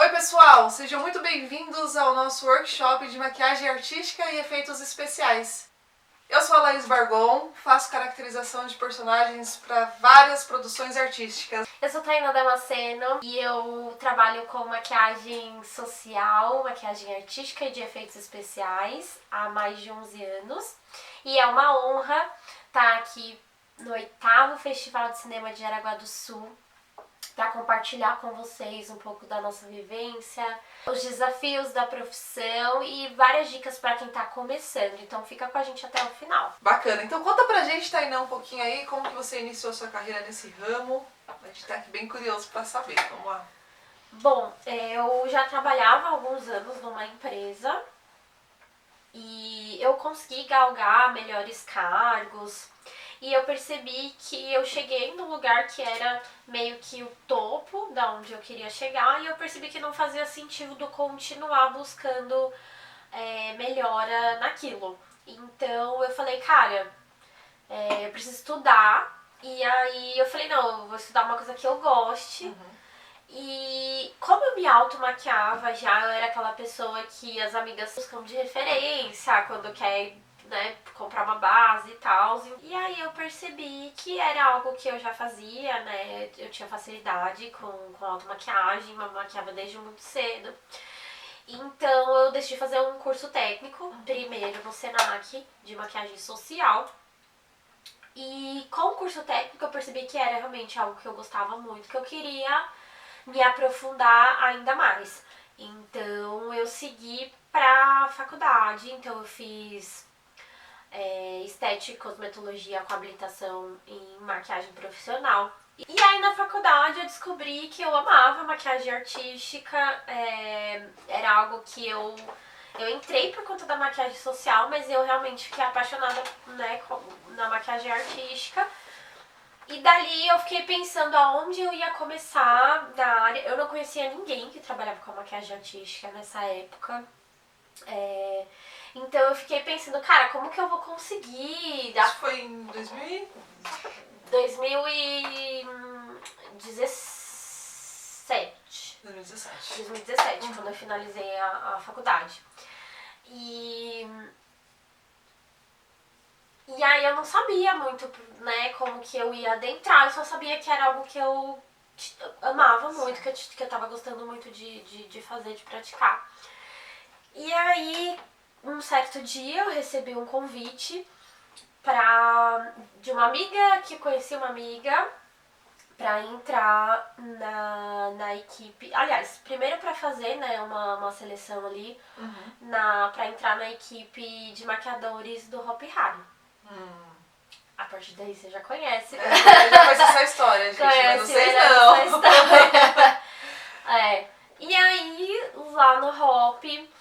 Oi pessoal, sejam muito bem-vindos ao nosso workshop de maquiagem artística e efeitos especiais. Eu sou a Laís Bargon, faço caracterização de personagens para várias produções artísticas. Eu sou Tainá Damasceno e eu trabalho com maquiagem social, maquiagem artística e de efeitos especiais há mais de 11 anos. E é uma honra estar aqui no 8º Festival de Cinema de Jaraguá do Sul para compartilhar com vocês um pouco da nossa vivência, os desafios da profissão e várias dicas para quem está começando. Então fica com a gente até o final. Bacana, então conta pra gente, Tainá, um pouquinho aí como que você iniciou sua carreira nesse ramo. A gente tá aqui bem curioso para saber, vamos lá. Bom, eu já trabalhava há alguns anos numa empresa e eu consegui galgar melhores cargos. E eu percebi que eu cheguei num lugar que era meio que o topo da onde eu queria chegar, e eu percebi que não fazia sentido continuar buscando melhora naquilo. Então eu falei, cara, eu preciso estudar. E aí eu falei, não, eu vou estudar uma coisa que eu goste. E como eu me automaquiava já, eu era aquela pessoa que as amigas buscam de referência quando quer, né, comprar uma base e tal. E aí eu percebi que era algo que eu já fazia, né? Eu tinha facilidade com automaquiagem, me maquiava desde muito cedo. Então eu decidi fazer um curso técnico, primeiro no Senac, de maquiagem social. E com o curso técnico eu percebi que era realmente algo que eu gostava muito, que eu queria me aprofundar ainda mais. Então eu segui pra faculdade, então eu fiz estética e cosmetologia com habilitação em maquiagem profissional. E aí na faculdade eu descobri que eu amava maquiagem artística, era algo que eu entrei por conta da maquiagem social, mas eu realmente fiquei apaixonada, né, na maquiagem artística. E dali eu fiquei pensando aonde eu ia começar na área. Eu não conhecia ninguém que trabalhava com maquiagem artística nessa época. Então eu fiquei pensando, cara, como que eu vou conseguir? Isso foi em 2017. 2017, quando eu finalizei a faculdade. E aí eu não sabia muito, né, como que eu ia adentrar. Eu só sabia que era algo que eu amava muito, que eu tava gostando muito de fazer, de praticar. E aí, um certo dia eu recebi um convite de uma amiga que conhecia uma amiga pra entrar na equipe. Aliás, primeiro pra fazer, né, uma seleção ali, pra entrar na equipe de maquiadores do Hopi Hari. A partir daí você já conhece. Eu já conheço essa história, gente, mas vocês não. E aí, lá no Hopi,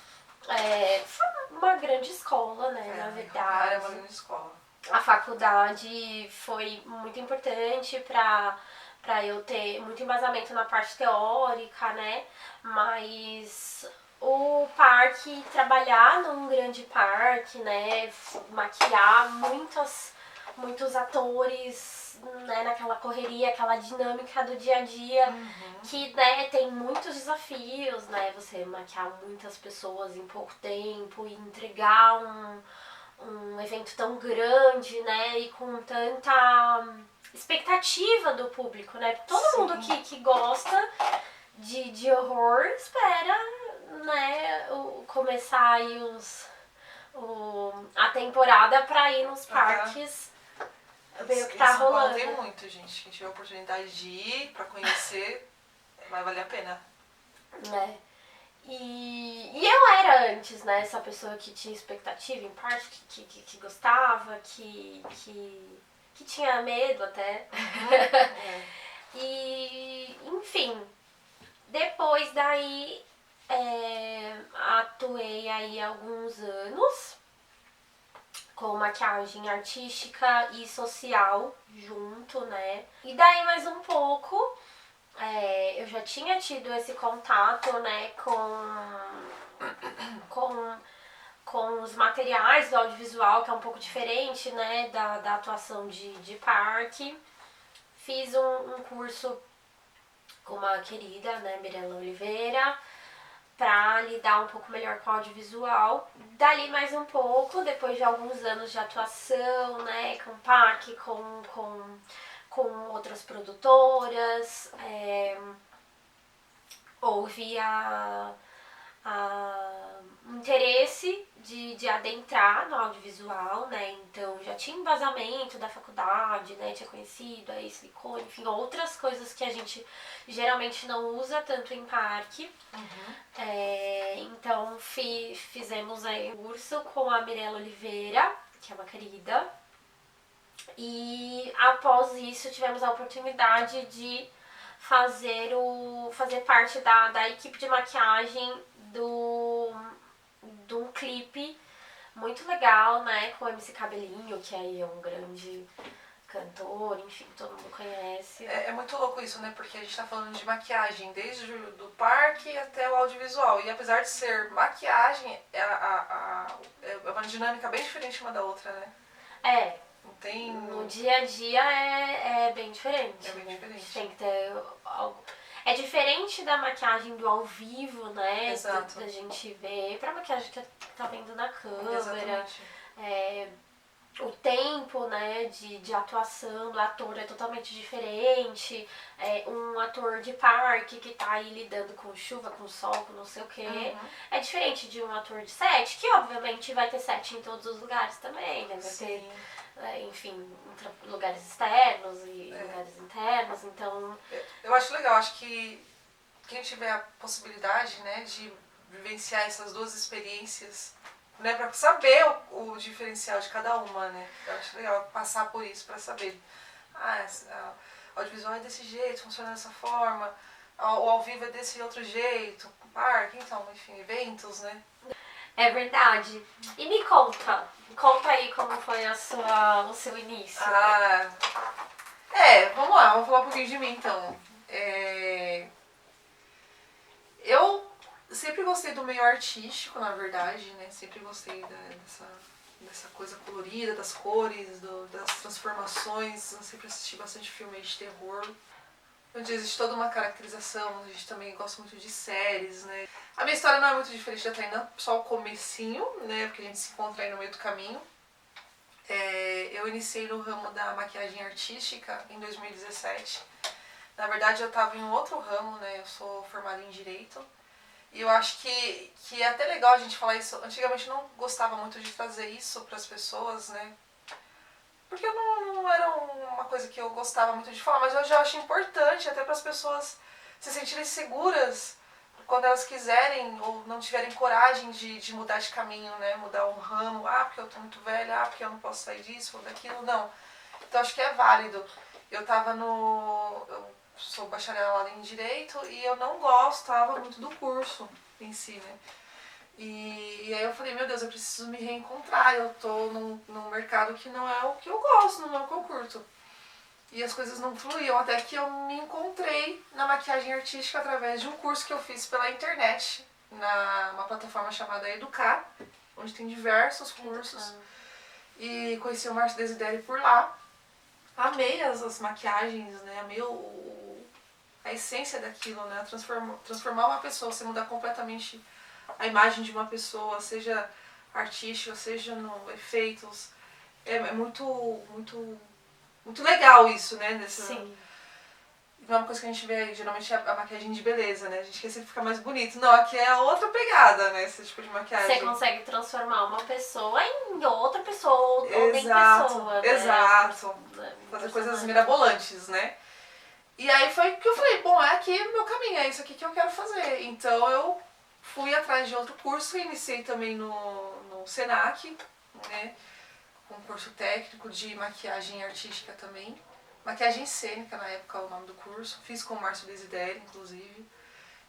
foi uma grande escola, né, na verdade. É uma grande escola. A faculdade foi muito importante pra eu ter muito embasamento na parte teórica, né, mas o parque, trabalhar num grande parque, né, maquiar muitos atores, né, naquela correria, aquela dinâmica do dia a dia, que, né, tem muitos desafios, né, você maquiar muitas pessoas em pouco tempo e entregar um evento tão grande, né, e com tanta expectativa do público, né, todo mundo que gosta de horror espera, né, começar aí a temporada pra ir nos parques, ver o que tá rolando. Tem muito, gente. Quem tiver a oportunidade de ir pra conhecer, vai valer a pena. E eu era antes, né, essa pessoa que tinha expectativa em parte, que gostava, que tinha medo até. E, enfim, depois daí atuei aí alguns anos com maquiagem artística e social junto, né? E daí mais um pouco, eu já tinha tido esse contato, né, com os materiais do audiovisual, que é um pouco diferente, né, da atuação de parque. Fiz um curso com uma querida, né, Mirella Oliveira, para lidar um pouco melhor com o audiovisual. Dali mais um pouco, depois de alguns anos de atuação, né, com PAC, com outras produtoras, houve interesse de adentrar no audiovisual, né? Então já tinha embasamento da faculdade, né? Tinha conhecido a silicone, enfim, outras coisas que a gente geralmente não usa tanto em parque. Então fizemos aí um curso com a Mirella Oliveira, que é uma querida. E após isso tivemos a oportunidade de fazer parte da equipe de maquiagem de um clipe muito legal, né? Com o MC Cabelinho, que aí é um grande cantor, enfim, todo mundo conhece. É muito louco isso, né? Porque a gente tá falando de maquiagem desde do parque até o audiovisual. E apesar de ser maquiagem, é uma dinâmica bem diferente uma da outra, né? Não tem... No dia a dia é bem diferente. É bem diferente. Tem que ter algo... É diferente da maquiagem do ao vivo, né? Exato. Da gente ver pra maquiagem que tá vendo na câmera. Exatamente. O tempo, né, de atuação do ator é totalmente diferente. Um ator de parque que tá aí lidando com chuva, com sol, com não sei o quê. É diferente de um ator de set, que obviamente vai ter set em todos os lugares também, né? Vai ter, enfim, lugares externos e lugares internos, então... Eu acho legal, acho que quem tiver a possibilidade, né, de vivenciar essas duas experiências, né, pra saber o diferencial de cada uma, né? Eu acho legal passar por isso pra saber. O audiovisual é desse jeito, funciona dessa forma, o ao vivo é desse outro jeito, parque, então, enfim, eventos, né? É verdade. E me conta aí como foi o seu início. Vamos lá, vamos falar um pouquinho de mim então. Eu sempre gostei do meio artístico, na verdade, né? Sempre gostei dessa coisa colorida, das cores, das transformações. Eu sempre assisti bastante filme de terror, onde existe toda uma caracterização. A gente também gosta muito de séries, né? A minha história não é muito diferente da Tainá, só o comecinho, né? Porque a gente se encontra aí no meio do caminho. Eu iniciei no ramo da maquiagem artística em 2017. Na verdade, eu estava em um outro ramo, né? Eu sou formada em Direito. E eu acho que é até legal a gente falar isso. Antigamente eu não gostava muito de trazer isso para as pessoas, né? Porque não era uma coisa que eu gostava muito de falar. Mas hoje eu acho importante até para as pessoas se sentirem seguras quando elas quiserem ou não tiverem coragem de mudar de caminho, né? Mudar um ramo. Porque eu tô muito velha. Porque eu não posso sair disso ou daquilo. Não. Então acho que é válido. Eu sou bacharelada em Direito e eu não gostava muito do curso em si, né? E aí eu falei, meu Deus, eu preciso me reencontrar. Eu tô num mercado que não é o que eu gosto, não é o que eu curto. E as coisas não fluíam, até que eu me encontrei na maquiagem artística através de um curso que eu fiz pela internet, numa plataforma chamada Educar, onde tem diversos cursos. E conheci o Márcio Desideri por lá. Amei as maquiagens, né? Amei a essência daquilo, né? Transformar uma pessoa, você mudar completamente a imagem de uma pessoa, seja artística, seja no efeitos. É muito, muito, muito legal isso, né? Sim. Não é uma coisa que a gente vê, geralmente, a maquiagem de beleza, né? A gente quer sempre ficar mais bonito. Não, aqui é outra pegada, né? Esse tipo de maquiagem. Você consegue transformar uma pessoa em outra pessoa, ou nem pessoa, né? Exato. Fazer coisas mirabolantes, né? E aí foi que eu falei, bom, é aqui o meu caminho, é isso aqui que eu quero fazer. Então eu fui atrás de outro curso e iniciei também no Senac, né? Um curso técnico de maquiagem artística também. Maquiagem cênica, na época, é o nome do curso. Fiz com o Márcio Desideri, inclusive.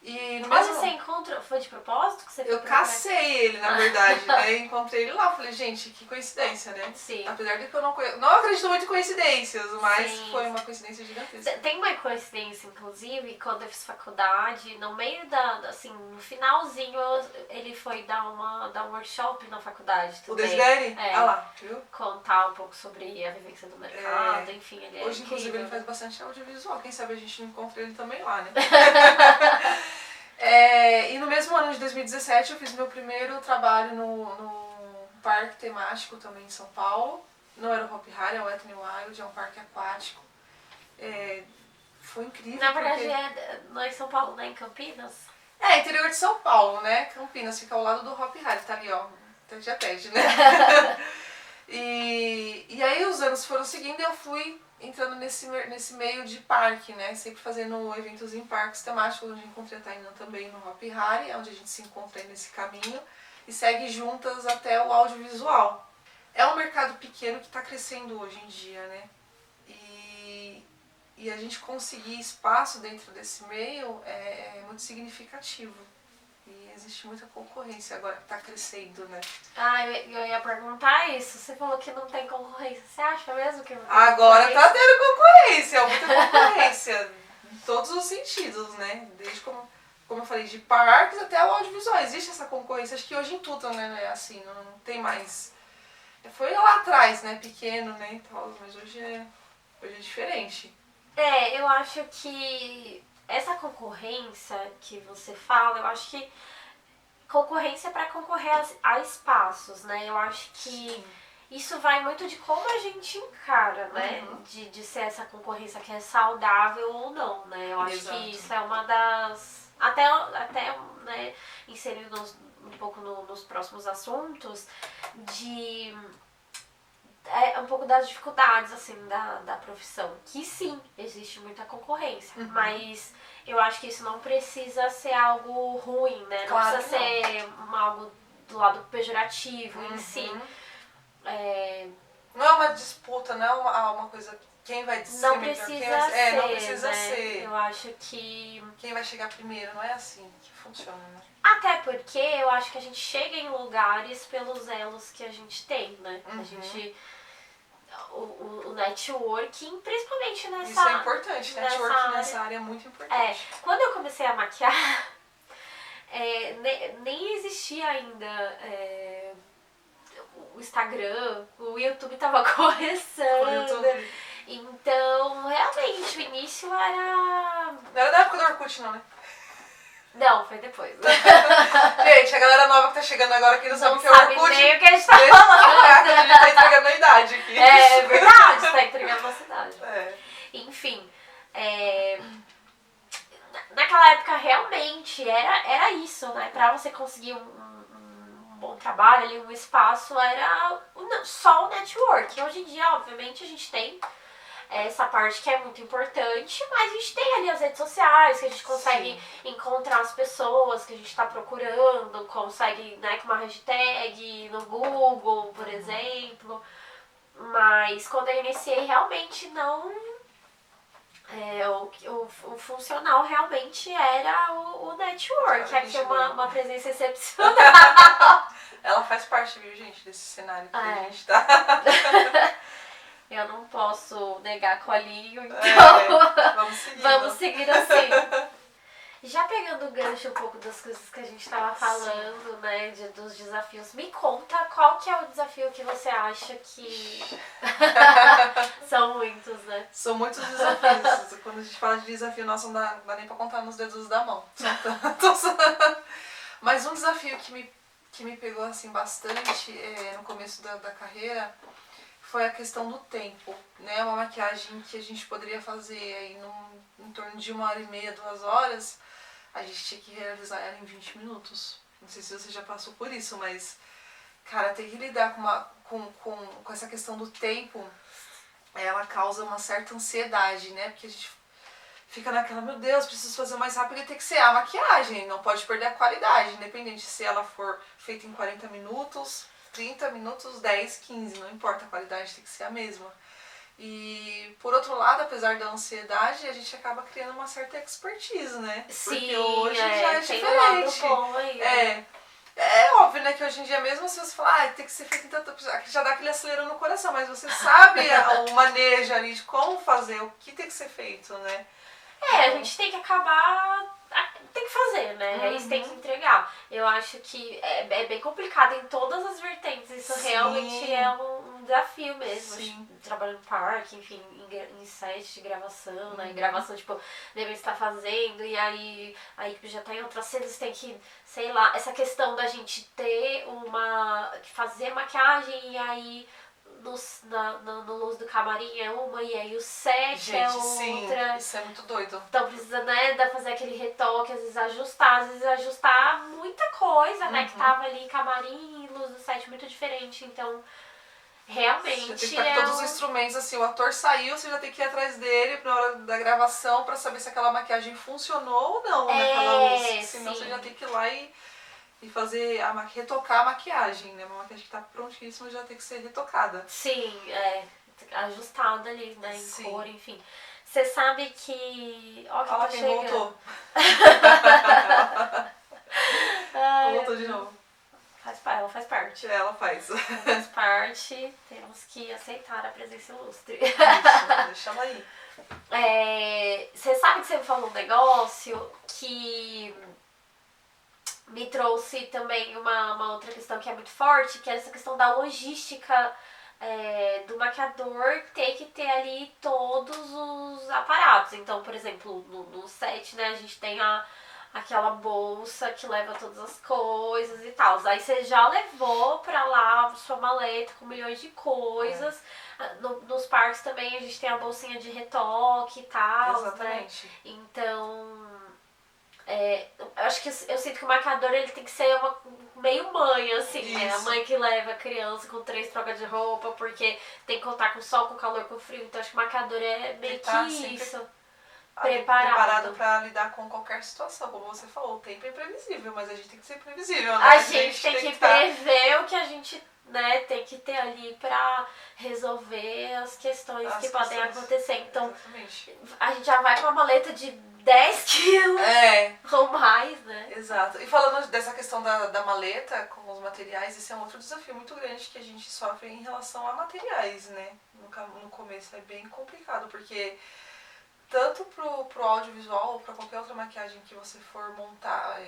E no Mas mesmo... você encontra... Foi de propósito que você foi Eu cacei ele, na verdade, né? Encontrei ele lá. Falei, gente, que coincidência, né? Sim. Apesar de que eu não acredito muito em coincidências, mas Sim. foi uma coincidência gigantesca. Tem uma coincidência, inclusive, quando eu fiz faculdade, no meio assim, no finalzinho, ele foi dar um workshop na faculdade O também. Desideri? Ah lá, viu? Contar um pouco sobre a vivência do mercado, enfim, ele é Hoje, inclusive, incrível. ele faz bastante audiovisual. Quem sabe a gente não encontra ele também lá, né? E no mesmo ano de 2017 eu fiz meu primeiro trabalho no parque temático também em São Paulo. Não era o Hopi Hari, é o Wet n Wild, é um parque aquático. Foi incrível. Na verdade, porque... não é em São Paulo, não é em Campinas? Interior de São Paulo, né? Campinas fica ao lado do Hopi Hari, tá ali, ó. Tete a tete, né? E aí os anos foram seguindo e eu fui entrando nesse meio de parque, né? Sempre fazendo eventos em parques temáticos, onde encontrei a Tainá também no Hopi Hari, onde a gente se encontra aí nesse caminho e segue juntas até o audiovisual. É um mercado pequeno que está crescendo hoje em dia, né? E a gente conseguir espaço dentro desse meio é muito significativo. E existe muita concorrência agora que está crescendo, né? Eu ia perguntar isso. Você falou que não tem concorrência. Você acha mesmo que não tem Agora concorrência? tá tendo concorrência, muita concorrência. Em todos os sentidos, né? Desde como eu falei, de parques até o audiovisual. Existe essa concorrência. Acho que hoje em tudo, né? Assim, não tem mais. Foi lá atrás, né? Pequeno, né? E tal, mas hoje é diferente. Eu acho que essa concorrência que você fala, eu acho que concorrência para concorrer a espaços, né? Eu acho que isso vai muito de como a gente encara, né? Uhum. De ser essa concorrência que é saudável ou não, né? Eu acho Exato. que isso é uma das... Até né, inserindo um pouco nos próximos assuntos, de... um pouco das dificuldades, assim, da profissão. Que sim, existe muita concorrência, mas eu acho que isso não precisa ser algo ruim, né? Não Claro precisa ser algo do lado pejorativo em si. Não é uma disputa, não é uma coisa... Quem vai ser Não melhor, precisa quem vai ser... ser, não precisa né? ser. Eu acho que... Quem vai chegar primeiro, não é assim que funciona, né? Até porque eu acho que a gente chega em lugares pelos elos que a gente tem, né? A gente... O networking, principalmente nessa... Isso é importante, networking nessa área é muito importante. Quando eu comecei a maquiar, nem existia ainda o Instagram, o YouTube tava começando. Então, realmente, o início era... Não era da época do Orkut, não, né? Não, foi depois. Gente, a galera nova que tá chegando agora que não sabe o que é sabe Orkut. nem o que a gente tá falando. A gente tá entregando a idade aqui. É verdade, tá entregando a cidade. Enfim, naquela época realmente era isso, né? Pra você conseguir um bom trabalho ali, um espaço, era só o network. Hoje em dia, obviamente, a gente tem essa parte que é muito importante, mas a gente tem ali as redes sociais, que a gente consegue encontrar as pessoas que a gente tá procurando, consegue, né, com uma hashtag no Google, por exemplo. Mas quando eu iniciei, realmente não... o funcional realmente era o network, aqui é uma presença excepcional. Ela faz parte, viu, gente, desse cenário que a gente tá. Eu não posso negar colinho, então vamos seguir assim. Já pegando o gancho um pouco das coisas que a gente tava falando, né, dos desafios, me conta qual que é o desafio que você acha que... São muitos, né? São muitos desafios. Quando a gente fala de desafio, nossa, não dá nem pra contar nos dedos da mão. São tantos. Mas um desafio que me pegou assim bastante no começo da carreira foi a questão do tempo, né? Uma maquiagem que a gente poderia fazer aí em torno de 1h30, 2 horas, a gente tinha que realizar ela em 20 minutos. Não sei se você já passou por isso, mas, cara, ter que lidar com essa questão do tempo, ela causa uma certa ansiedade, né? Porque a gente fica naquela, meu Deus, preciso fazer mais rápido e tem que ser a maquiagem, não pode perder a qualidade, independente se ela for feita em 40 minutos, 30 minutos, 10, 15, não importa, a qualidade tem que ser a mesma. E, por outro lado, apesar da ansiedade, a gente acaba criando uma certa expertise, né? Sim, porque hoje já é tem um lado diferente. bom aí, né? É óbvio, né, que hoje em dia mesmo se você falar, tem que ser feito em tanto... Já dá aquele acelerão no coração, mas você sabe o manejo ali de como fazer, o que tem que ser feito, né? A gente tem que acabar... Tem que fazer, né? Aí você tem que entregar. Eu acho que é bem complicado em todas as vertentes. Isso realmente é um desafio mesmo. Sim. Trabalhando no parque, enfim, em set de gravação, né? Gravação, tipo, deve estar fazendo e aí a equipe já tá em outras cenas, tem que, sei lá, essa questão da gente ter fazer maquiagem e aí no luz do camarim é uma e aí o set é outra. Sim, isso é muito doido. Então precisa, né, fazer aquele retoque, às vezes ajustar muita coisa, né, que tava ali, camarim e luz do set muito diferente, então realmente você tem que estar com todos os instrumentos, assim, o ator saiu, você já tem que ir atrás dele na hora da gravação pra saber se aquela maquiagem funcionou ou não naquela luz, senão você já tem que ir lá e fazer, retocar a maquiagem, né? Uma maquiagem que tá prontíssima já tem que ser retocada. Sim, ajustada ali, né, em cor, enfim. Você sabe que... Ó, Olha quem voltou. Voltou de novo. Ela faz parte. Ela faz. Faz parte, temos que aceitar a presença ilustre. Deixa ela aí. Você sabe que você me falou um negócio que me trouxe também uma outra questão que é muito forte, que é essa questão da logística do maquiador ter que ter ali todos os aparatos. Então, por exemplo, no set, né, a gente tem aquela bolsa que leva todas as coisas e tal. Aí você já levou pra lá sua maleta com milhões de coisas. Nos parques também a gente tem a bolsinha de retoque e tal. Exatamente. Né? Então, eu acho que eu sinto que o maquiador ele tem que ser meio mãe, assim, né? A mãe que leva a criança com 3 trocas de roupa, porque tem que contar com sol, com calor, com frio. Então acho que o maquiador é meio que isso. Preparado pra lidar com qualquer situação, como você falou, o tempo é imprevisível, mas a gente tem que ser previsível, né? A gente tem que prever o que a gente, né, tem que ter ali pra resolver as questões que podem acontecer. Então, exatamente. A gente já vai com uma maleta de 10 quilos ou mais, né? Exato. E falando dessa questão da maleta com os materiais, esse é um outro desafio muito grande que a gente sofre em relação a materiais, né? No começo é bem complicado, porque tanto pro audiovisual ou pra qualquer outra maquiagem que você for montar,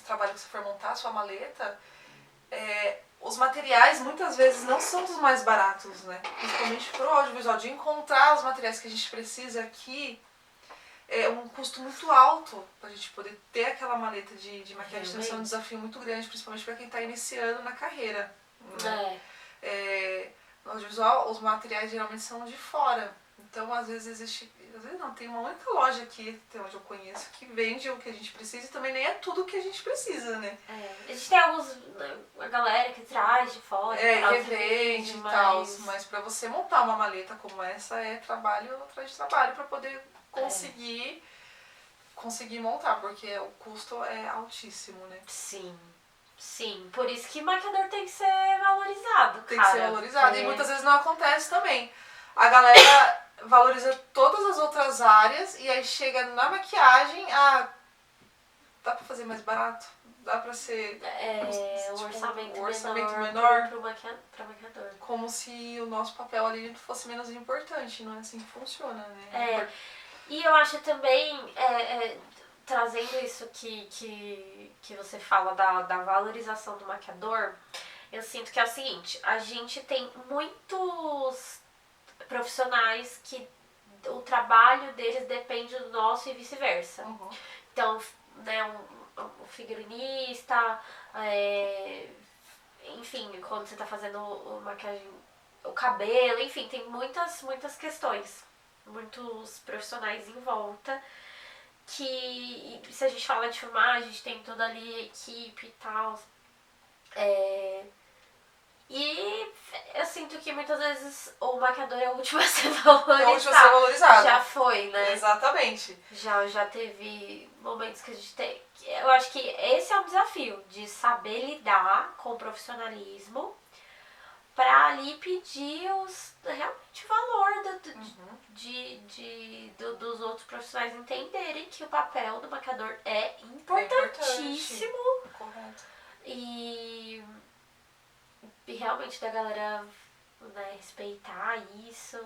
trabalho que você for montar, a sua maleta, os materiais muitas vezes não são os mais baratos, né? Principalmente pro audiovisual, de encontrar os materiais que a gente precisa aqui, é um custo muito alto pra gente poder ter aquela maleta de maquiagem. Então, isso é um desafio muito grande, principalmente pra quem tá iniciando na carreira. Né? No audiovisual, os materiais geralmente são de fora. Então, às vezes tem uma única loja aqui, onde eu conheço, que vende o que a gente precisa e também nem é tudo o que a gente precisa, né? A gente tem a galera que traz de fora, revende e tal, mas pra você montar uma maleta como essa é trabalho atrás de trabalho pra poder conseguir montar, porque o custo é altíssimo, né? Sim, por isso que maquiador tem que ser valorizado, Tem que ser valorizado, e muitas vezes não acontece também. A galera valoriza todas as outras áreas e aí chega na maquiagem, dá pra fazer mais barato? Dá pra ser um orçamento menor pro maquiador. Como se o nosso papel ali fosse menos importante, não é assim que funciona, né? E eu acho também, trazendo isso que você fala da valorização do maquiador, eu sinto que é o seguinte, a gente tem muitos profissionais que o trabalho deles depende do nosso e vice-versa. Então, né, um figurinista, enfim, quando você tá fazendo maquiagem, o cabelo, enfim, tem muitas questões, muitos profissionais em volta, que se a gente fala de filmagem, a gente tem toda ali a equipe e tal, e eu sinto que muitas vezes o maquiador é o último a ser valorizado. Já foi, né? Exatamente. Já teve momentos que a gente tem... Eu acho que esse é um desafio, de saber lidar com o profissionalismo pra ali pedir realmente o valor dos outros profissionais entenderem que o papel do maquiador é importantíssimo. Correto. E realmente da galera, né, respeitar isso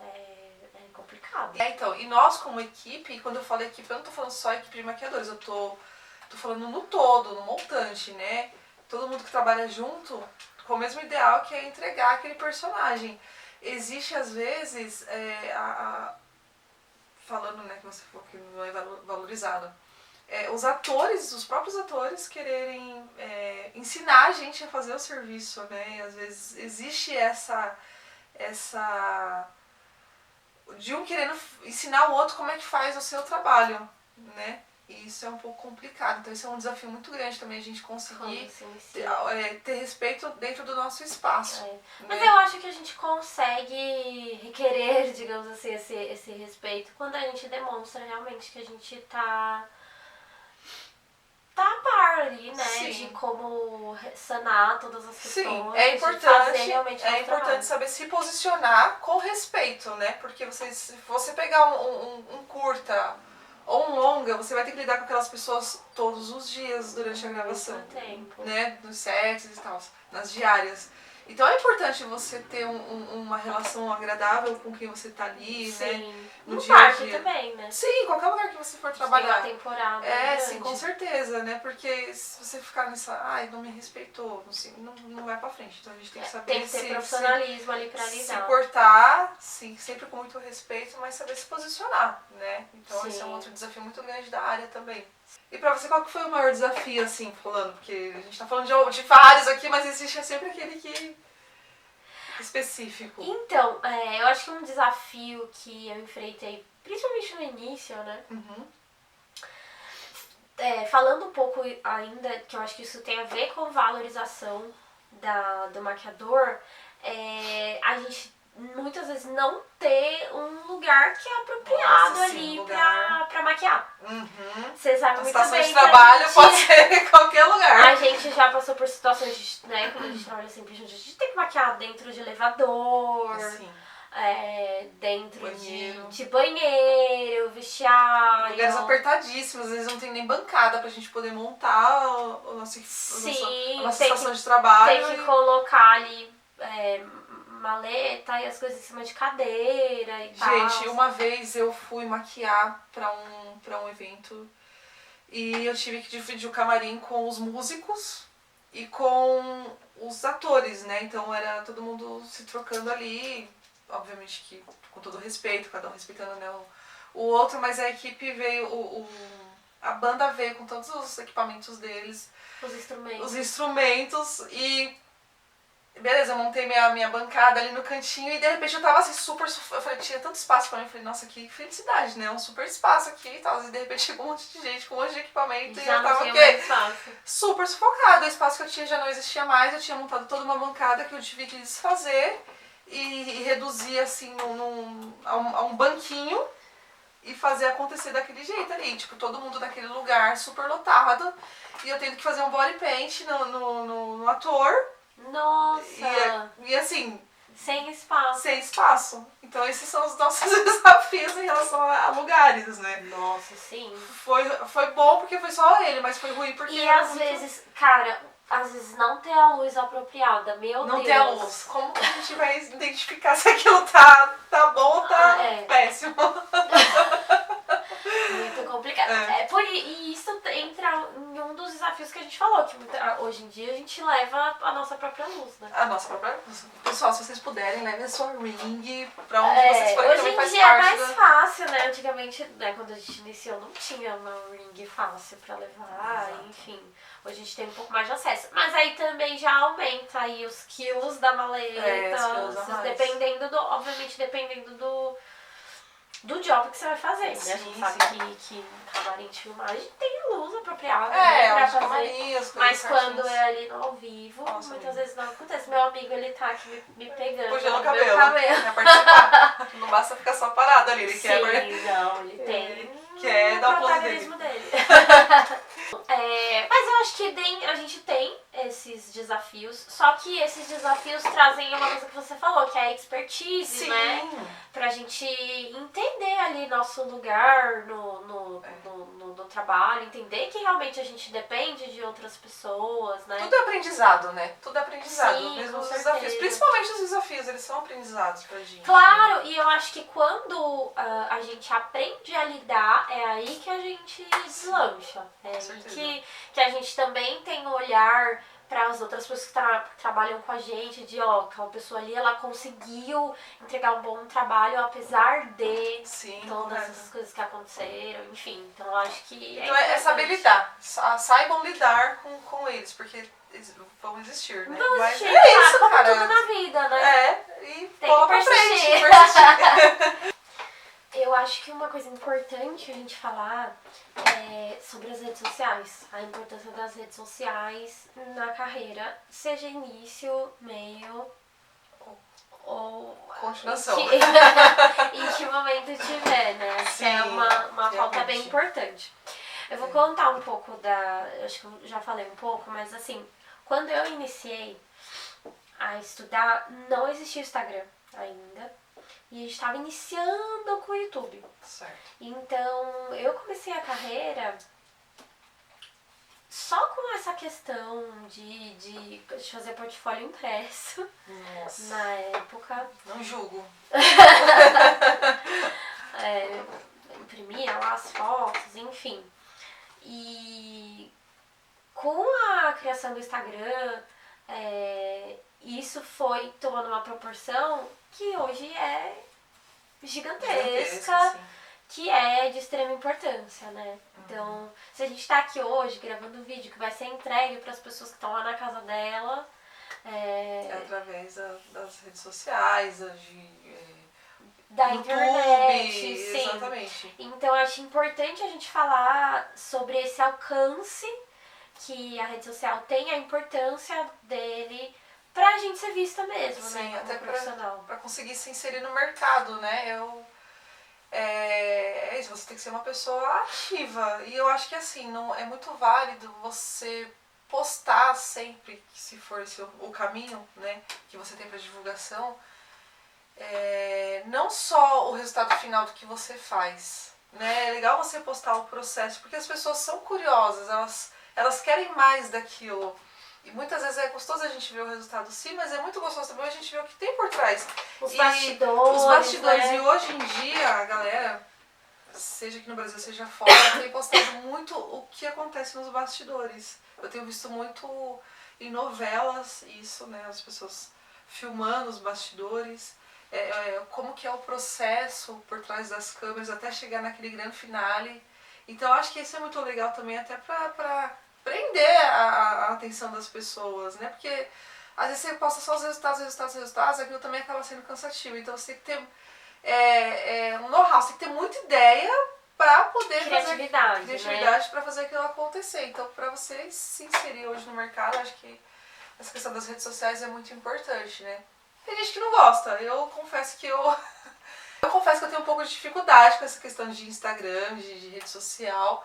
é complicado. Então, e nós como equipe, quando eu falo equipe, eu não tô falando só equipe de maquiadores, eu tô falando no todo, no montante, né? Todo mundo que trabalha junto com o mesmo ideal, que é entregar aquele personagem. Existe às vezes, falando, né, que você falou que não é valorizado, os próprios atores quererem ensinar a gente a fazer o serviço, né? E às vezes existe essa de um querendo ensinar o outro como é que faz o seu trabalho, né? E isso é um pouco complicado. Então isso é um desafio muito grande também, a gente conseguir ter respeito dentro do nosso espaço. Né? Mas eu acho que a gente consegue requerer, digamos assim, esse respeito quando a gente demonstra realmente que a gente tá a par ali, né? Sim. De como sanar todas as questões. Sim, é importante saber se posicionar com respeito, né? Porque se você pegar um curta ou um longa, você vai ter que lidar com aquelas pessoas todos os dias durante a gravação. Muito tempo. Né? Nos sets e tal, nas diárias. Então é importante você ter uma relação agradável com quem você tá ali, sim. Né? No dia parque também, né? Sim, qualquer lugar que você for trabalhar. Tem uma temporada sim, com certeza, né? Porque se você ficar nessa, não me respeitou, assim, não vai pra frente. Então a gente tem que saber tem que ter profissionalismo ali pra lidar. Se portar, sim, sempre com muito respeito, mas saber se posicionar, né? Então esse é um outro desafio muito grande da área também. E pra você, qual que foi o maior desafio, assim, falando? Porque a gente tá falando de vários aqui, mas existe sempre aquele que específico. Então, eu acho que um desafio que eu enfrentei, principalmente no início, né? Uhum. Falando um pouco ainda, que eu acho que isso tem a ver com valorização do maquiador, a gente muitas vezes não ter um lugar que é apropriado ali pra maquiar. Uhum. Você sabe muito bem. A estação de trabalho pode ser em qualquer lugar. A gente já passou por situações, né, quando a gente trabalha sempre junto, a gente tem que maquiar dentro de elevador, dentro de banheiro, vestiário. Lugares apertadíssimos, às vezes não tem nem bancada pra gente poder montar a nossa estação de trabalho. Tem que colocar ali maleta e as coisas em cima de cadeira e tal. Gente, uma vez eu fui maquiar pra um evento e eu tive que dividir o camarim com os músicos e com os atores, né? Então era todo mundo se trocando ali, obviamente que com todo respeito, cada um respeitando, né, o outro, mas a equipe veio, a banda veio com todos os equipamentos deles. Os instrumentos e beleza, eu montei minha bancada ali no cantinho e de repente eu tava assim super, eu falei, tinha tanto espaço pra mim, eu falei, nossa, que felicidade, né, um super espaço aqui e tal, e de repente chegou um monte de gente com um monte de equipamento já e eu tava super sufocada, o espaço que eu tinha já não existia mais, eu tinha montado toda uma bancada que eu tive que desfazer e reduzir assim a um banquinho e fazer acontecer daquele jeito ali, tipo, todo mundo naquele lugar super lotado e eu tendo que fazer um body paint no ator. Nossa! E assim... Sem espaço. Então esses são os nossos desafios em relação a lugares, né? Nossa, sim. Foi bom porque foi só ele, mas foi ruim porque... E às vezes, cara, não ter a luz apropriada, meu Deus. Não ter a luz. Como que a gente vai identificar se aquilo tá bom ou tá péssimo? Muito complicado. E isso entra em um dos desafios que a gente falou, que hoje em dia a gente leva a nossa própria luz, né? A nossa própria luz. Pessoal, se vocês puderem, levem a sua ring pra onde vocês forem, também faz parte. Hoje em dia é mais fácil, né? Antigamente, né, quando a gente iniciou, não tinha uma ring fácil pra levar, enfim. Hoje a gente tem um pouco mais de acesso. Mas aí também já aumenta aí os quilos da maleta, obviamente dependendo do job que você vai fazer, né? A gente sabe que camarim de filmagem tem luz apropriada pra fazer. Mas quando é ali no ao vivo, muitas vezes não acontece. Meu amigo, ele tá aqui me pegando puxando no meu cabelo. Quer participar. Não basta ficar só parado ali, ele quer... ele tem quer dar o protagonismo dele. Mas eu acho que a gente tem esses desafios, só que esses desafios trazem uma coisa que você falou, que é a expertise, Sim. né? Pra gente entender ali nosso lugar no trabalho, entender que realmente a gente depende de outras pessoas, né? Tudo é aprendizado, né? Tudo é aprendizado. Sim, Mesmo com os certeza. desafios. Principalmente os desafios, eles são aprendizados pra gente. Claro, e eu acho que quando a gente aprende a lidar, é aí que a gente deslancha. É aí que a gente também tem um olhar para as outras pessoas que trabalham com a gente, de ó, aquela pessoa ali, ela conseguiu entregar um bom trabalho apesar de todas essas coisas que aconteceram, enfim. Então eu acho que então é saber lidar. Saibam lidar com eles, porque eles vão existir, né? Vão Mas existir, é isso, como cara. tudo na vida, né? E tem bola que pra frente, persistir. Eu acho que uma coisa importante a gente falar é sobre as redes sociais. A importância das redes sociais na carreira, seja início, meio ou continuação. Em que momento tiver, né? Acho que é uma pauta bem importante. Eu vou contar um pouco acho que eu já falei um pouco, mas assim, quando eu iniciei a estudar, não existia o Instagram ainda. E a gente estava iniciando com o YouTube. Certo. Então, eu comecei a carreira só com essa questão de fazer portfólio impresso. Nossa. Na época. Não julgo. Imprimia lá as fotos, enfim. E com a criação do Instagram, isso foi tomando uma proporção que hoje é gigantesca, que é de extrema importância, né? Então, se a gente tá aqui hoje gravando um vídeo que vai ser entregue para as pessoas que estão lá na casa dela, é através das redes sociais, da YouTube, internet, sim. Exatamente. Então, eu acho importante a gente falar sobre esse alcance que a rede social tem, a importância dele pra gente ser vista mesmo, sim, né? até profissional. Pra conseguir se inserir no mercado, né? É isso, você tem que ser uma pessoa ativa. E eu acho que assim, não é muito válido você postar sempre, se for esse o caminho, né, que você tem para divulgação, não só o resultado final do que você faz, né? É legal você postar o processo, porque as pessoas são curiosas, elas querem mais daquilo. E muitas vezes é gostoso a gente ver o resultado sim, mas é muito gostoso também a gente ver o que tem por trás. Os bastidores, né? E hoje em dia, a galera, seja aqui no Brasil, seja fora, tem postado muito o que acontece nos bastidores. Eu tenho visto muito em novelas isso, né? As pessoas filmando os bastidores, como que é o processo por trás das câmeras até chegar naquele grande finale. Então eu acho que isso é muito legal também, até pra prender a atenção das pessoas, né? Porque às vezes você posta só os resultados, aquilo também acaba sendo cansativo. Então você tem que ter um know-how, você tem que ter muita ideia pra poder criatividade, né? Pra fazer aquilo acontecer. Então pra você se inserir hoje no mercado, acho que essa questão das redes sociais é muito importante, né? Tem gente que não gosta, eu confesso que eu tenho um pouco de dificuldade com essa questão de Instagram, de rede social.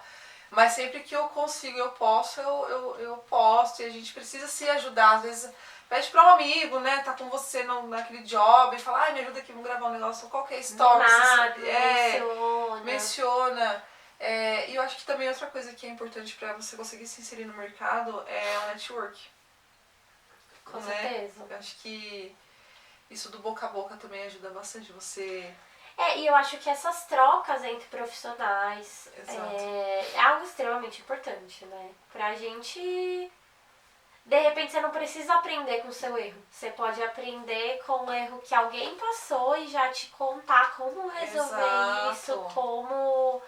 Mas sempre que eu consigo, eu posto, eu posto. E a gente precisa se ajudar. Às vezes pede pra um amigo, né? Tá com você naquele job e fala, me ajuda aqui, vamos gravar um negócio, qualquer story. Menciona. E eu acho que também outra coisa que é importante pra você conseguir se inserir no mercado é o network. Com certeza. Eu acho que isso do boca a boca também ajuda bastante você. E eu acho que essas trocas entre profissionais é algo extremamente importante, né? Pra gente... De repente você não precisa aprender com o seu erro. Você pode aprender com o erro que alguém passou e já te contar como resolver isso, como...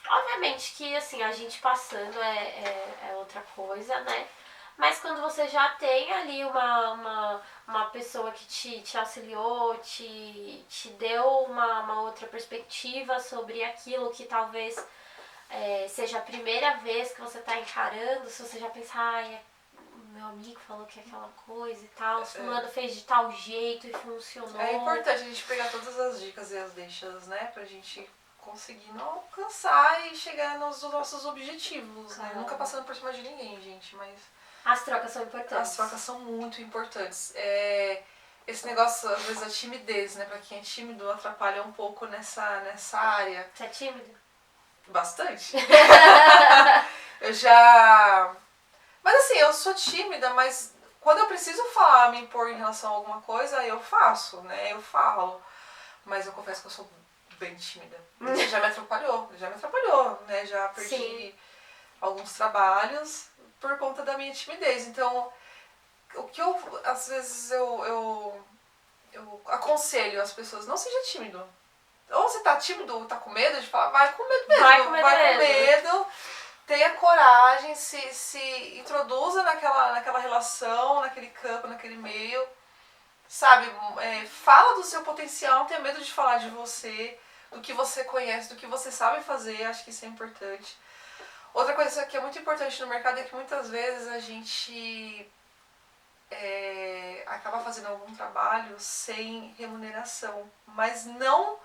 Obviamente que assim, a gente passando é outra coisa, né? Mas quando você já tem ali uma pessoa que te auxiliou, te deu uma outra perspectiva sobre aquilo que talvez seja a primeira vez que você está encarando, se você já pensar, meu amigo falou que é aquela coisa e tal, fulano fez de tal jeito e funcionou. É importante a gente pegar todas as dicas e as deixas, né? Pra gente conseguir não alcançar e chegar nos nossos objetivos, né? Nunca passando por cima de ninguém, gente, mas As trocas são importantes. As trocas são muito importantes. Esse negócio, às vezes, a timidez, né? Pra quem é tímido, atrapalha um pouco nessa área. Você é tímido? Bastante. Eu já... Mas assim, eu sou tímida, mas quando eu preciso falar, me impor em relação a alguma coisa, eu faço, né? Eu falo. Mas eu confesso que eu sou bem tímida. Isso já me atrapalhou, né? Já perdi Sim. alguns trabalhos por conta da minha timidez. Então, o que às vezes eu aconselho as pessoas, não seja tímido. Ou você tá tímido ou tá com medo de falar, vai com medo mesmo. Vai com medo, tenha coragem, se introduza naquela relação, naquele campo, naquele meio. Sabe, fala do seu potencial, não tenha medo de falar de você, do que você conhece, do que você sabe fazer, acho que isso é importante. Outra coisa que é muito importante no mercado é que muitas vezes a gente acaba fazendo algum trabalho sem remuneração, mas não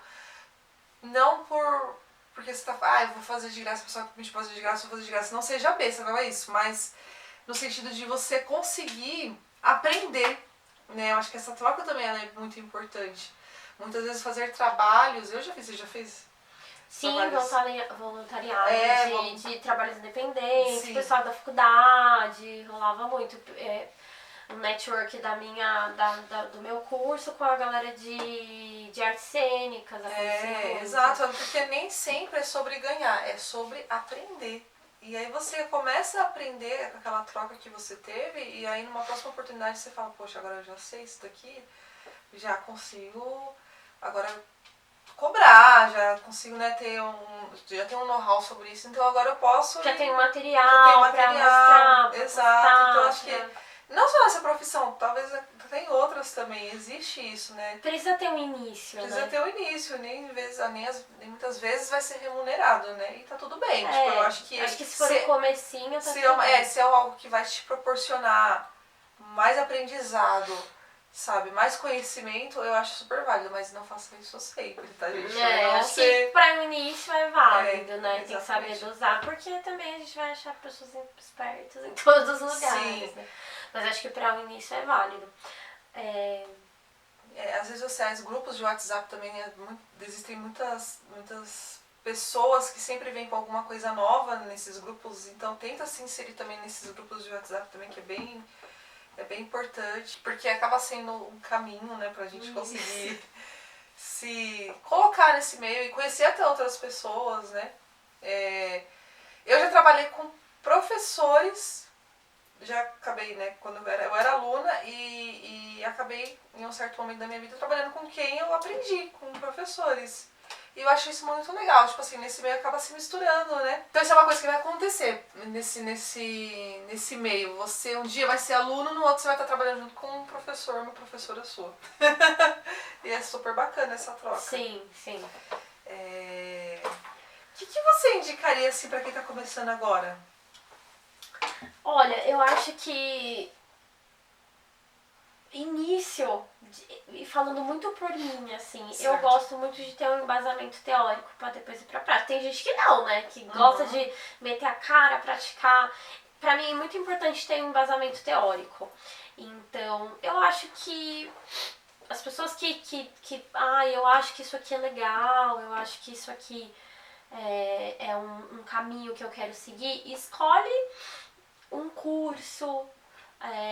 porque você tá, eu vou fazer de graça, a pessoa me fazer de graça, vou fazer de graça, não seja besta, não é isso, mas no sentido de você conseguir aprender, né? Eu acho que essa troca também ela é muito importante. Muitas vezes fazer trabalhos, eu já fiz, você já fez? Sim, Trabalhos. voluntariado de trabalhos independentes, Sim. pessoal da faculdade, rolava muito. O network do meu curso com a galera de artes cênicas. Exato, porque nem sempre é sobre ganhar, é sobre aprender. E aí você começa a aprender com aquela troca que você teve, e aí numa próxima oportunidade você fala, poxa, agora eu já sei isso daqui, já consigo agora cobrar, já consigo, né, já tenho um know-how sobre isso, então agora eu posso... Já tem material pra mostrar. Exato, então acho que não só nessa profissão, talvez tem outras também, existe isso, né? Precisa ter um início, Precisa ter um início, nem muitas vezes vai ser remunerado, né? E tá tudo bem, tipo, eu acho que se for no comecinho, tá se é algo que vai te proporcionar mais aprendizado, sabe, mais conhecimento, eu acho super válido, mas não faça isso sempre, tá, gente? Acho que pra o início é válido, né? Exatamente. Tem que saber dosar, porque também a gente vai achar pessoas espertas em todos os lugares, Sim. né? Mas acho que pra o início é válido. Às vezes os grupos de WhatsApp também, existem muitas pessoas que sempre vêm com alguma coisa nova nesses grupos, então tenta se inserir também nesses grupos de WhatsApp também, que é bem importante, porque acaba sendo um caminho, né, pra gente conseguir se colocar nesse meio e conhecer até outras pessoas, né. Eu já trabalhei com professores, já acabei, né, quando eu era aluna e acabei em um certo momento da minha vida trabalhando com quem eu aprendi, com professores. E eu acho isso muito legal, tipo assim, nesse meio acaba se misturando, né? Então isso é uma coisa que vai acontecer nesse meio. Você um dia vai ser aluno, no outro você vai estar trabalhando junto com um professor, uma professora sua. E é super bacana essa troca. Sim. O que você indicaria assim pra quem tá começando agora? Olha, eu acho que início, e falando muito por mim, assim, Certo. Eu gosto muito de ter um embasamento teórico pra depois ir pra prática. Tem gente que não, né? Que gosta de meter a cara, praticar. Pra mim é muito importante ter um embasamento teórico. Então, eu acho que as pessoas eu acho que isso aqui é legal, eu acho que isso aqui é um caminho que eu quero seguir, escolhe um curso.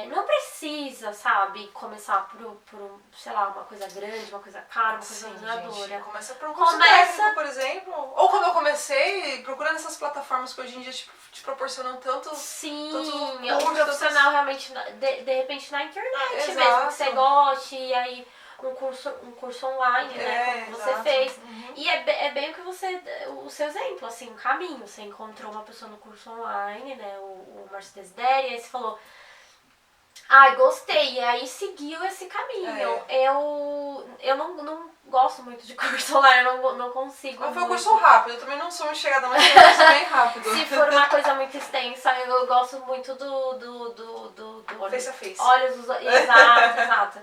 Não precisa, sabe, começar por sei lá, uma coisa grande, uma coisa cara, uma coisa duradoura. Começa por um curso técnico, por exemplo. Ou como eu comecei, procurando essas plataformas que hoje em dia te proporcionam tantos... Sim, tantos um profissional realmente, de repente na internet Exato. mesmo, que você goste, e aí um curso online, né, como você fez. E é bem o seu exemplo, assim, um caminho. Você encontrou uma pessoa no curso online, né, o Mercedes Deri, e aí você falou... Ai, gostei, e aí seguiu esse caminho. Eu não gosto muito de curso online, eu não consigo. Mas foi um curso rápido, eu também não sou muito chegada, mas foi um curso bem rápido. Se for uma coisa muito extensa, eu gosto muito do face a face. Exato.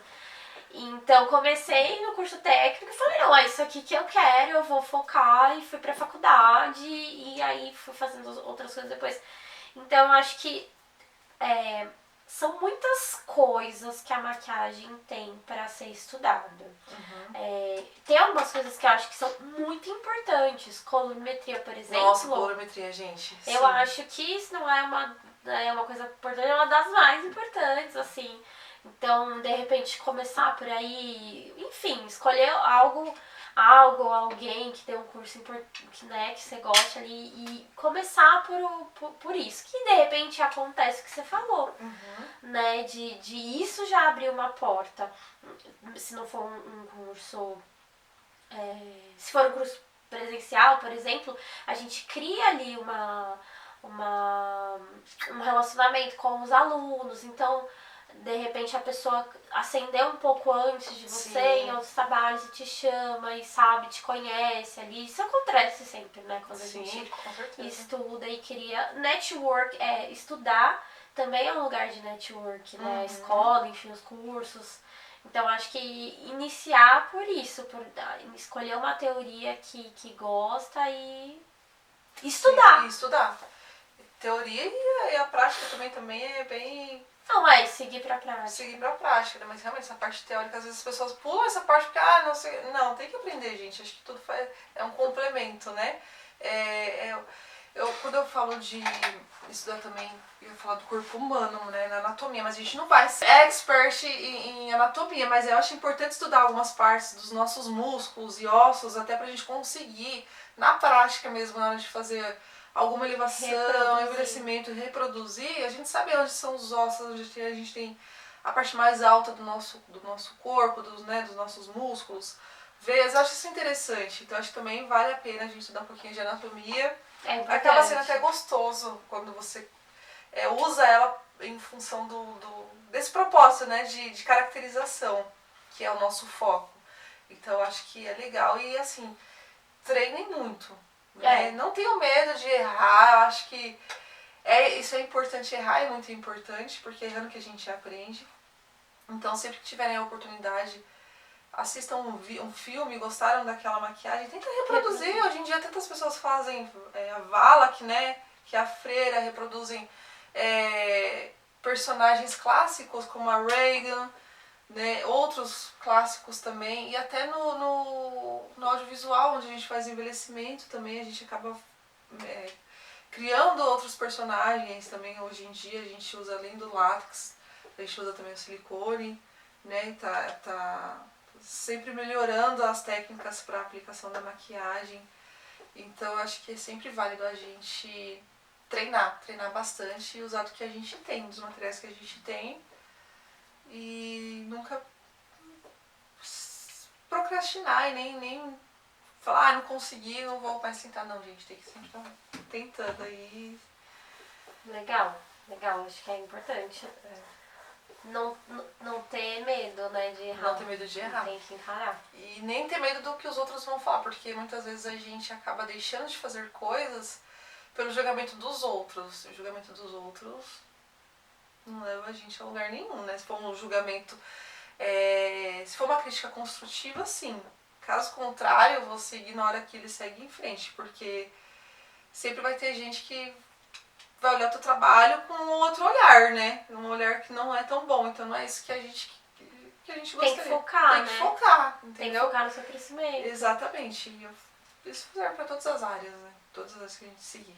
Então comecei no curso técnico e falei, não, é isso aqui que eu quero, eu vou focar, e fui pra faculdade, e aí fui fazendo outras coisas depois. Então acho que São muitas coisas que a maquiagem tem para ser estudada. Tem algumas coisas que eu acho que são muito importantes. Colorimetria, por exemplo. Nossa, colorimetria, gente. Eu acho que isso não é uma coisa importante, é uma das mais importantes, assim. Então, de repente, começar por aí, enfim, escolher algo, alguém que tem um curso né, que você gosta ali e começar por isso. Que de repente acontece o que você falou, né? De isso já abrir uma porta. Se não for um curso. Se for um curso presencial, por exemplo, a gente cria ali um relacionamento com os alunos. Então, de repente a pessoa acendeu um pouco antes de você em outros trabalhos e te chama e sabe, te conhece ali. Isso acontece sempre, né? Quando a gente estuda e cria. Network, estudar também é um lugar de network, né? A escola, enfim, os cursos. Então acho que iniciar por isso, por escolher uma teoria que gosta e estudar. Sim, e estudar. Teoria e a prática também é bem... Não, seguir pra prática. Seguir pra prática, né? Mas realmente essa parte teórica, às vezes as pessoas pulam essa parte porque, não sei. Não, tem que aprender, gente. Acho que tudo é um complemento, né? Quando eu falo de estudar também, eu ia falar do corpo humano, né? Na anatomia, mas a gente não vai ser expert em anatomia, mas eu acho importante estudar algumas partes dos nossos músculos e ossos, até pra gente conseguir, na prática mesmo, na hora de fazer alguma elevação, envelhecimento, reproduzir, a gente sabe onde são os ossos, onde a gente tem a parte mais alta do nosso corpo, dos nossos músculos. Veias, eu acho isso interessante. Então acho que também vale a pena a gente estudar um pouquinho de anatomia. Acaba sendo até gostoso quando você usa ela em função desse propósito, né, de caracterização, que é o nosso foco. Então eu acho que é legal e assim, treinem muito. Não tenho medo de errar, eu acho que isso é importante, errar é muito importante, porque é errando que a gente aprende. Então sempre que tiverem a oportunidade, assistam um filme, gostaram daquela maquiagem, tenta reproduzir. Hoje em dia tantas pessoas fazem a Valak, né, que é a freira, reproduzem personagens clássicos como a Reagan, né, outros clássicos também, e até no audiovisual, onde a gente faz envelhecimento também, a gente acaba criando outros personagens também. Hoje em dia a gente usa, além do látex, a gente usa também o silicone, né, tá sempre melhorando as técnicas para aplicação da maquiagem. Então eu acho que é sempre válido a gente treinar bastante e usar do que a gente tem, dos materiais que a gente tem. E nunca procrastinar e nem falar, não consegui, não vou mais tentar. Não, gente, tem que sempre estar tentando aí. Legal, acho que é importante. Não ter medo, né, de errar. Não ter medo de errar. Tem que encarar. E nem ter medo do que os outros vão falar, porque muitas vezes a gente acaba deixando de fazer coisas pelo julgamento dos outros. O julgamento dos outros não leva a gente a lugar nenhum, né? Se for um julgamento, se for uma crítica construtiva, sim. Caso contrário, você ignora aquilo e segue em frente, porque sempre vai ter gente que vai olhar o teu trabalho com um outro olhar, né? Um olhar que não é tão bom, então não é isso que a gente gostaria. Tem que focar, Tem que focar, entendeu? Tem que focar no seu crescimento. Exatamente. E isso serve pra todas as áreas, né? Todas as que a gente seguir.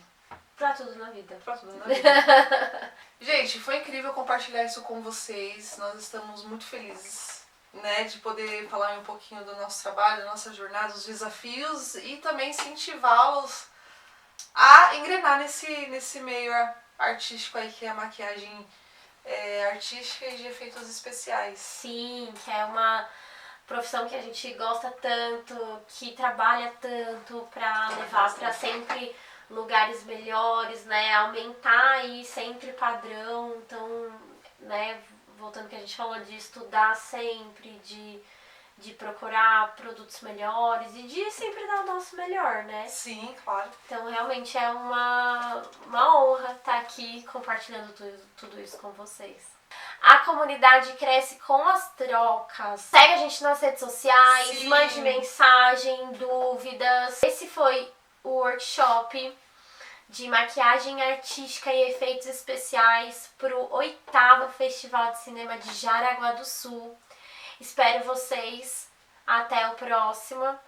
Pra tudo na vida. Pra tudo na vida. Gente, foi incrível compartilhar isso com vocês. Nós estamos muito felizes, né, de poder falar um pouquinho do nosso trabalho, da nossa jornada, dos desafios e também incentivá-los a engrenar nesse meio artístico aí, que é a maquiagem artística e de efeitos especiais. Sim, que é uma profissão que a gente gosta tanto, que trabalha tanto pra levar pra sempre lugares melhores, né, aumentar aí sempre padrão. Então, né, voltando ao que a gente falou, de estudar sempre, de procurar produtos melhores e de sempre dar o nosso melhor, né? Sim, claro. Então, realmente é uma honra estar aqui compartilhando tudo isso com vocês. A comunidade cresce com as trocas. Segue a gente nas redes sociais, Sim. Mande mensagem, dúvidas. Esse foi o workshop de maquiagem artística e efeitos especiais para o 8º Festival de Cinema de Jaraguá do Sul. Espero vocês. Até o próximo.